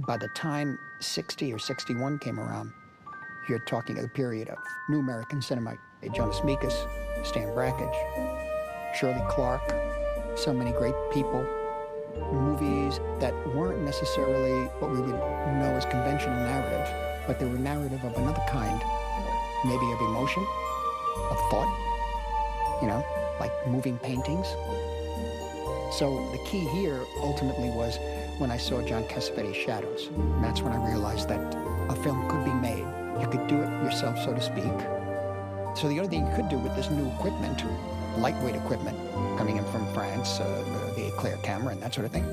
By the time 60 or 61 came around, you're talking of the period of new American cinema. Jonas Mekas, Stan Brakhage, Shirley Clark, so many great people. Movies that weren't necessarily what we would know as conventional narrative, but they were narrative of another kind, maybe of emotion, of thought, like moving paintings. So the key here ultimately was when I saw John Cassavetes' Shadows. And that's when I realized that a film could be made. You could do it yourself, so to speak. So the only thing you could do with this new equipment, lightweight equipment, coming in from France, the Eclair camera and that sort of thing,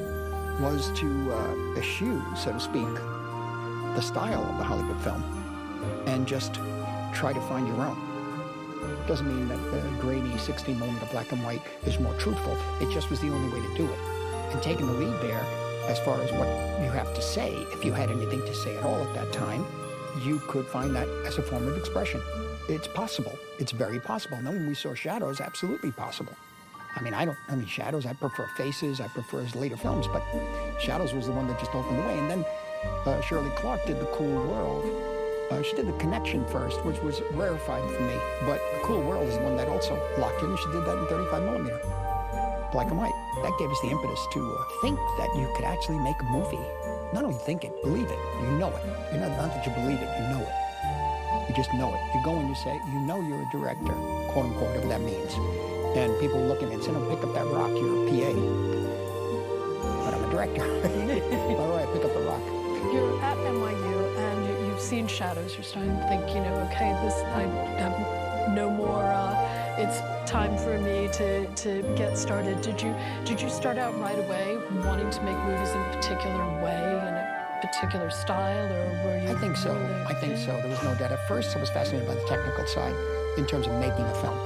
was to eschew, so to speak, the style of the Hollywood film and just try to find your own. Doesn't mean that the grainy 16mm black and white is more truthful. It just was the only way to do it. And taking the lead there, as far as what you have to say, if you had anything to say at all at that time, you could find that as a form of expression. It's possible. It's very possible. And then when we saw Shadows, absolutely possible. Shadows, I prefer Faces, I prefer his later films, but Shadows was the one that just opened the way. And then Shirley Clark did The Cool World. She did The Connection first, which was rarefied for me, but The Cool World is the one that also locked in. She did that in 35mm, black and white. That gave us the impetus to think that you could actually make a movie. Not only think it, believe it. You know it. Not that you believe it, you know it. You just know it. You go and you say, you know you're a director, quote unquote, whatever that means. And people look at me and say, no, pick up that rock, you're a PA. But I'm a director. All right, pick up the rock. You're at NYU and you've seen Shadows. You're starting to think, okay, I have no more, it's time for me to get started. Did you start out right away wanting to make movies in a particular way, in a particular style, or were you? I think so. There was no doubt. At first, I was fascinated by the technical side in terms of making a film.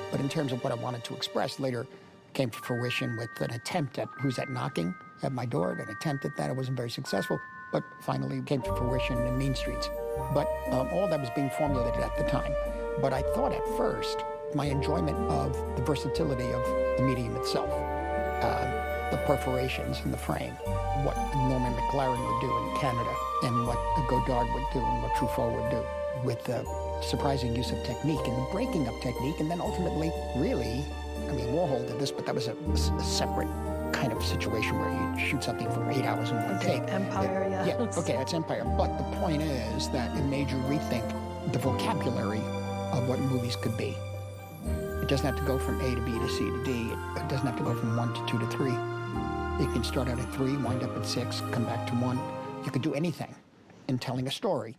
But in terms of what I wanted to express, later came to fruition with an attempt at Who's That Knocking at my door, an attempt at that. I wasn't very successful, but finally came to fruition in Mean Streets. But all that was being formulated at the time. But I thought at first, my enjoyment of the versatility of the medium itself, the perforations in the frame, what Norman McLaren would do in Canada, and what Godard would do, and what Truffaut would do, with the surprising use of technique and the breaking up technique, and then ultimately, really, Warhol did this, but that was a separate kind of situation where you shoot something for 8 hours in one take. Empire, yeah. Yeah, okay, that's Empire. But the point is that it made you rethink the vocabulary of what movies could be. It doesn't have to go from A to B to C to D. It doesn't have to go from 1 to 2 to 3. You can start out at 3, wind up at 6, come back to 1. You could do anything in telling a story.